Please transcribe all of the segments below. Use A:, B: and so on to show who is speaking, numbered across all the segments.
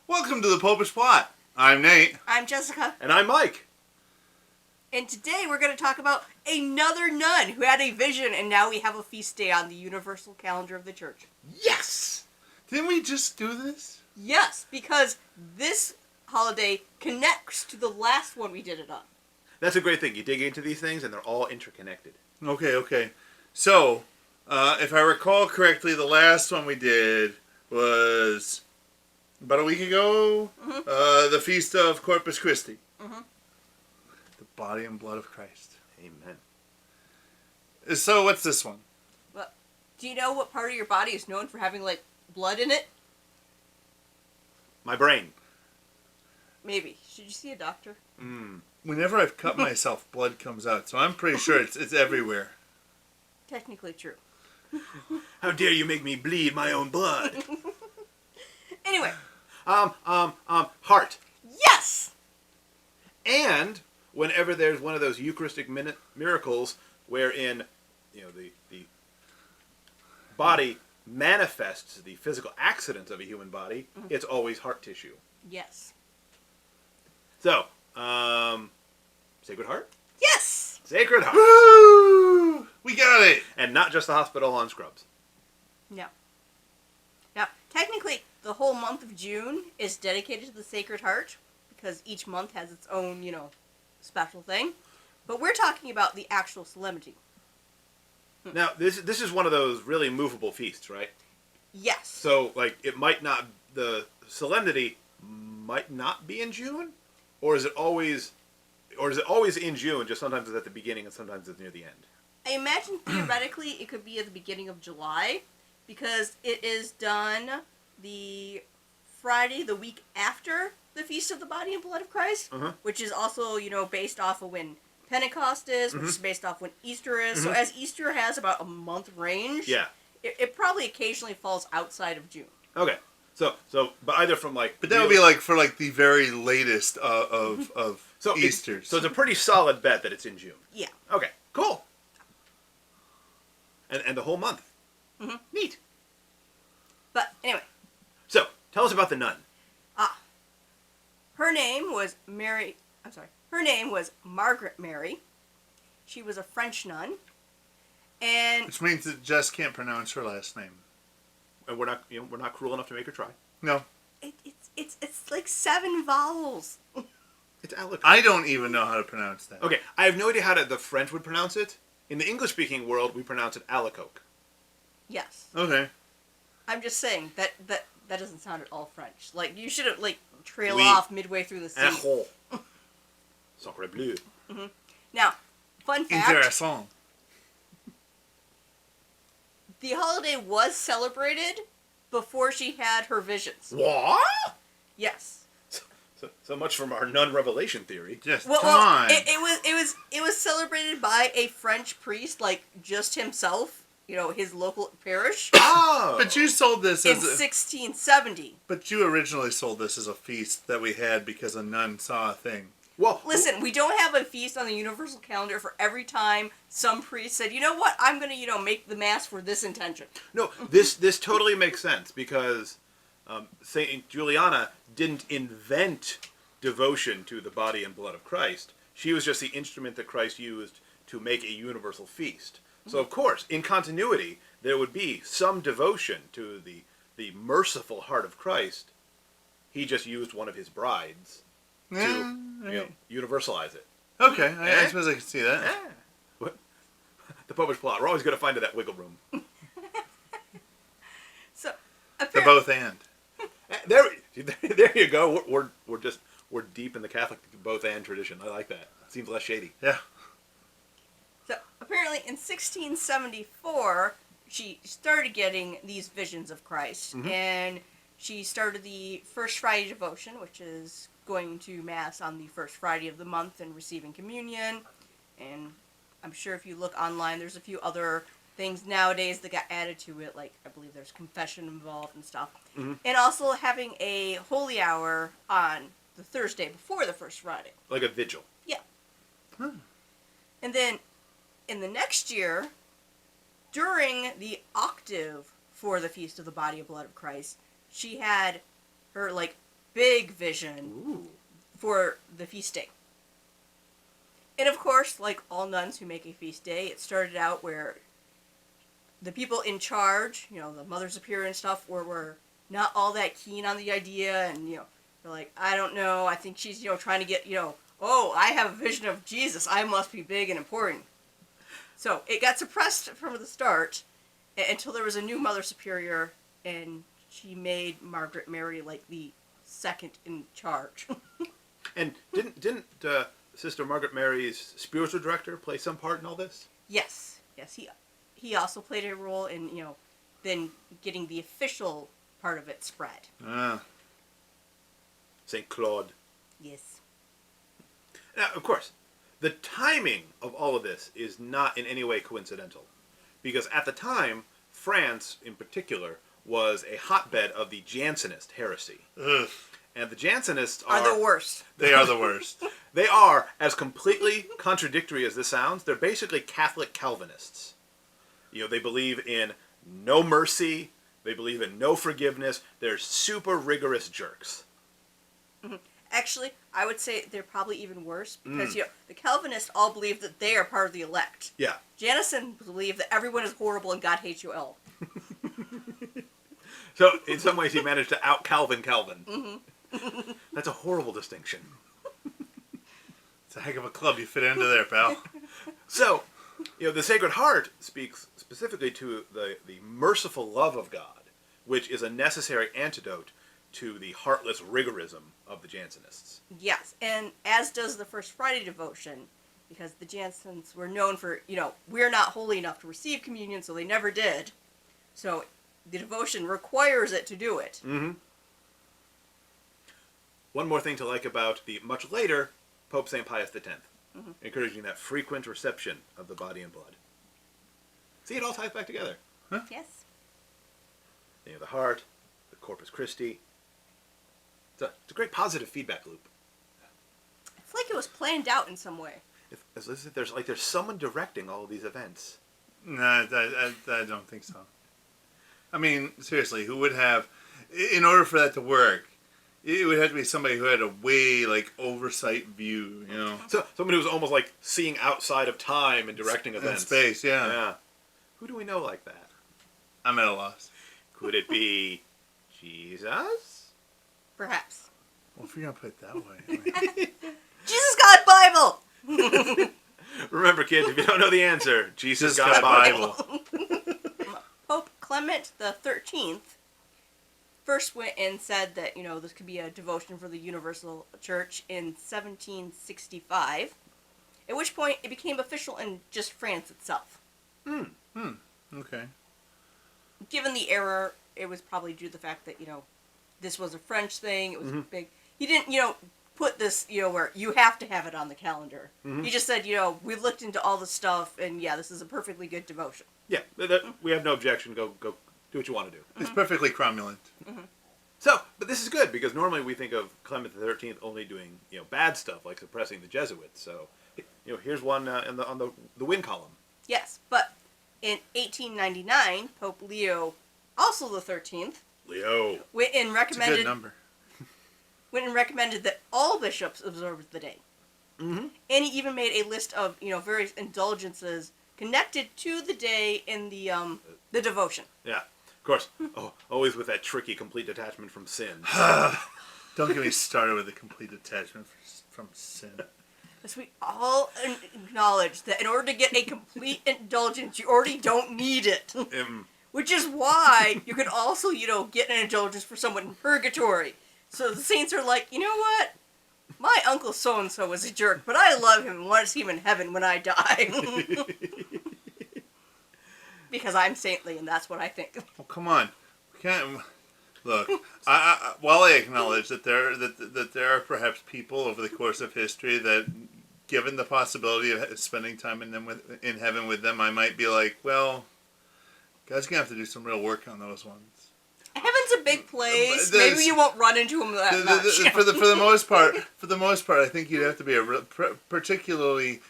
A: Welcome to the Popish plot. I'm Nate.
B: I'm Jessica.
C: And I'm Mike.
B: And today we're going to talk about another nun who had a vision, and now we have a feast day on the universal calendar of the church.
A: Yes! Didn't we just do this?
B: Yes, because this holiday connects to the last one we did it on.
C: That's a great thing. You dig into these things and they're all interconnected.
A: Okay. So, if I recall correctly, the last one we did was about a week ago.
B: Mm-hmm.
A: The Feast of Corpus Christi.
B: Mm-hmm.
A: The body and blood of Christ.
C: Amen.
A: So, what's this one?
B: Well, do you know what part of your body is known for having, blood in it?
C: My brain.
B: Maybe. Should you see a doctor?
A: Whenever I've cut myself, blood comes out. So I'm pretty sure it's everywhere.
B: Technically true.
C: How dare you make me bleed my own blood?
B: Anyway.
C: Heart.
B: Yes!
C: And whenever there's one of those Eucharistic miracles wherein, the body manifests the physical accidents of a human body, it's always heart tissue.
B: Yes.
C: So, Sacred Heart?
B: Yes!
C: Sacred Heart.
A: Woo! We got it!
C: And not just the hospital on Scrubs.
B: No. Now, technically, the whole month of June is dedicated to the Sacred Heart, because each month has its own, special thing. But we're talking about the actual solemnity.
C: Now, this is one of those really movable feasts, right?
B: Yes.
C: So, the solemnity might not be in June? Or is it always in June, just sometimes it's at the beginning and sometimes it's near the end?
B: I imagine theoretically it could be at the beginning of July, because it is done the Friday, the week after the Feast of the Body and Blood of Christ, which is also, based off of when Pentecost is, which is based off when Easter is. So as Easter has about a month range, it probably occasionally falls outside of June.
C: Okay. So, but either from
A: But that would be for the very latest of Easters.
C: So it's a pretty solid bet that it's in June.
B: Yeah.
C: Okay, cool. And the whole month.
B: Mm-hmm.
C: Neat.
B: But anyway.
C: So, tell us about the nun.
B: Her name was Her name was Margaret Mary. She was a French nun. And
A: Which means that Jess can't pronounce her last name.
C: And we're not cruel enough to make her try.
A: No.
B: it's like 7 vowels.
C: It's Alec.
A: I don't even know how to pronounce that.
C: Okay, I have no idea how the French would pronounce it. In the English-speaking world, we pronounce it Alicoque.
B: Yes.
A: Okay.
B: I'm just saying that doesn't sound at all French. You should have trail
C: Oui.
B: off midway through the scene.
C: Sacre bleu.
B: Now, fun fact.
A: Intéressant.
B: The holiday was celebrated before she had her visions.
C: What?
B: Yes.
C: So much from our nun revelation theory.
A: Just
B: Well,
A: come on.
B: it was celebrated by a French priest, just himself, his local parish,
C: Oh!
A: But you sold this
B: in
A: as
B: 1670.
A: But you originally sold this as a feast that we had because a nun saw a thing.
C: Well,
B: Listen, we don't have a feast on the universal calendar for every time some priest said, you know what, I'm going to, make the mass for this intention.
C: no, this totally makes sense because Saint Juliana didn't invent devotion to the body and blood of Christ. She was just the instrument that Christ used to make a universal feast. So, of course, in continuity, there would be some devotion to the merciful heart of Christ. He just used one of his brides to universalize it.
A: Okay, I suppose I can see that.
C: What? The Popish plot. We're always going to find that wiggle room.
B: So,
A: The both and.
C: There you go. We're deep in the Catholic both and tradition. I like that. Seems less shady.
A: Yeah.
B: So, apparently in 1674, she started getting these visions of Christ, and she started the First Friday devotion, which is going to Mass on the first Friday of the month and receiving communion. And I'm sure if you look online, there's a few other things nowadays that got added to it, I believe there's confession involved and stuff. And also having a holy hour on the Thursday before the First Friday.
C: Like a vigil.
B: Yeah. And then in the next year, during the octave for the Feast of the Body and Blood of Christ, she had her, big vision
C: Ooh.
B: for the feast day. And of course, like all nuns who make a feast day, it started out where the people in charge, the Mother Superior and stuff, were not all that keen on the idea, and, they're like, I don't know, I think she's, trying to get, oh, I have a vision of Jesus, I must be big and important. So it got suppressed from the start until there was a new Mother Superior, and she made Margaret Mary, like, the second in charge.
C: And didn't Sister Margaret Mary's spiritual director play some part in all this?
B: Yes, he also played a role in, then getting the official part of it spread.
C: St. Claude.
B: Yes.
C: Now, of course, the timing of all of this is not in any way coincidental. Because at the time, France, in particular, was a hotbed of the Jansenist heresy.
A: Ugh.
C: And the Jansenists
B: Are the worst.
A: They are the worst.
C: They are, as completely contradictory as this sounds, they're basically Catholic Calvinists. They believe in no mercy, they believe in no forgiveness, they're super rigorous jerks.
B: Mm-hmm. Actually, I would say they're probably even worse, because, the Calvinists all believe that they are part of the elect.
C: Yeah.
B: Janisons believe that everyone is horrible and God hates you all.
C: So, in some ways, he managed to out-Calvin Calvin.
B: Mm-hmm.
C: That's a horrible distinction.
A: It's a heck of a club you fit into there, pal.
C: So, the Sacred Heart speaks specifically to the merciful love of God, which is a necessary antidote to the heartless rigorism of the Jansenists.
B: Yes, and as does the First Friday devotion, because the Jansons were known for, we're not holy enough to receive communion, so they never did. So the devotion requires it to do it.
C: Mm-hmm. One more thing to like about the much later Pope St. Pius X, encouraging that frequent reception of the body and blood. See, it all ties back together.
A: Huh?
B: Yes.
C: The heart, the Corpus Christi. It's a great positive feedback loop.
B: It's like it was planned out in some way.
C: There's someone directing all of these events.
A: No, I don't think so. I mean, seriously, who would have, in order for that to work, it would have to be somebody who had a way, oversight view,
C: So somebody who's almost like seeing outside of time and directing events.
A: In space, yeah.
C: Yeah. Who do we know like that?
A: I'm at a loss.
C: Could it be Jesus?
B: Perhaps.
A: Well, if you're going to put it that way.
B: Jesus God Bible!
C: Remember, kids, if you don't know the answer, Jesus
A: Got
C: got Bible.
B: Pope Clement the 13th first went and said that, this could be a devotion for the Universal Church in 1765, at which point it became official in just France itself.
A: Okay.
B: Given the era, it was probably due to the fact that, this was a French thing, it was big. He didn't, put this, where you have to have it on the calendar. He just said, we looked into all the stuff, and yeah, this is a perfectly good devotion.
C: Yeah, we have no objection. Go do what you want to do.
A: It's perfectly cromulent.
C: So, but this is good, because normally we think of Clement XIII only doing, bad stuff, like suppressing the Jesuits. So, here's one on the win column.
B: Yes, but in 1899, Pope Leo, also the 13th,
C: Leo.
B: went and
A: It's a
B: recommended
A: good number.
B: that all bishops observe the day.
C: Mm-hmm.
B: And he even made a list of, various indulgences connected to the day in the devotion.
C: Yeah, of course. Always with that tricky complete detachment from sin.
A: Don't get me started with the complete detachment from sin.
B: As we all acknowledge that in order to get a complete indulgence, you already don't need it. Which is why you can also, get an indulgence for someone in purgatory. So the saints are like, you know what? My uncle so-and-so was a jerk, but I love him and want to see him in heaven when I die. Because I'm saintly, and that's what I think.
A: Well, come on. We can't... Look, while I acknowledge that there are perhaps people over the course of history that, given the possibility of spending time in heaven with them, I might be like, well, God's going to have to do some real work on those ones.
B: Heaven's a big place. Maybe you won't run into him that much.
A: For the most part, I think you'd have to be a particularly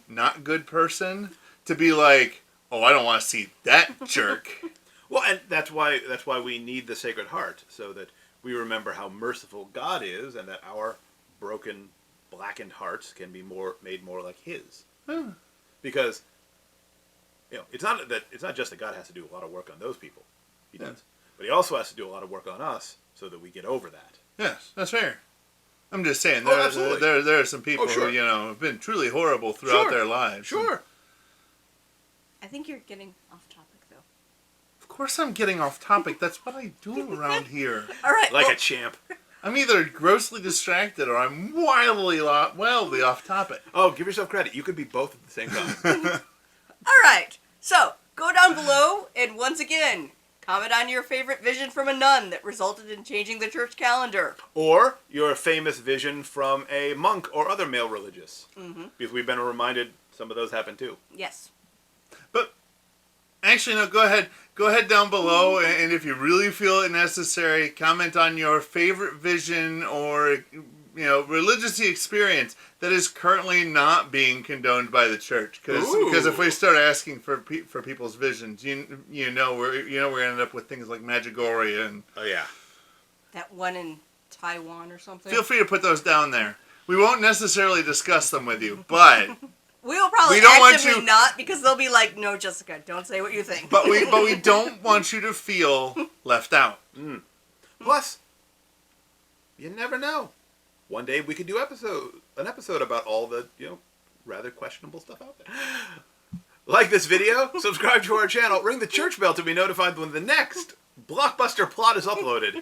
A: not good person to be like, oh, I don't want to see that jerk.
C: Well, and that's why we need the Sacred Heart, so that we remember how merciful God is, and that our broken, blackened hearts can be made more like His. Because it's not just that God has to do a lot of work on those people. He does, but He also has to do a lot of work on us so that we get over that.
A: Yes, that's fair. I'm just saying,
C: absolutely.
A: there are some people
C: sure.
A: who, have been truly horrible throughout their lives.
C: Sure.
B: I think you're getting off topic, though.
A: Of course I'm getting off topic. That's what I do around here.
B: All right.
C: Like a champ.
A: I'm either grossly distracted or I'm wildly off topic.
C: Oh, give yourself credit. You could be both at the same time.
B: All right. So, go down below and once again, comment on your favorite vision from a nun that resulted in changing the church calendar.
C: Or your famous vision from a monk or other male religious.
B: Mm-hmm.
C: Because we've been reminded some of those happen too.
B: Yes.
A: But actually, no. Go ahead down below, and if you really feel it necessary, comment on your favorite vision or religious experience that is currently not being condoned by the church. Because if we start asking for people's visions, we're gonna end up with things like Medjugorje and
C: Oh yeah.
B: That one in Taiwan or something.
A: feel free to put those down there. We won't necessarily discuss them with you, but
B: We'll probably
A: we don't want
B: actively
A: you-
B: not, because they'll be like, no, Jessica, don't say what you think.
A: but we don't want you to feel left out.
C: Plus, you never know. One day we could do an episode about all the, rather questionable stuff out there. Like this video, subscribe to our channel, ring the church bell to be notified when the next blockbuster plot is uploaded.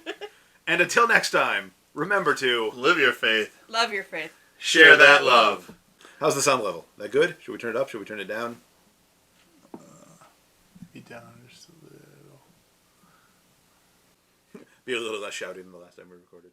C: And until next time, remember to
A: Live your faith.
B: Love your faith.
A: Share that love.
C: How's the sound level? That good? Should we turn it up? Should we turn it down?
A: Be down just a little.
C: Be a little less shouty than the last time we recorded.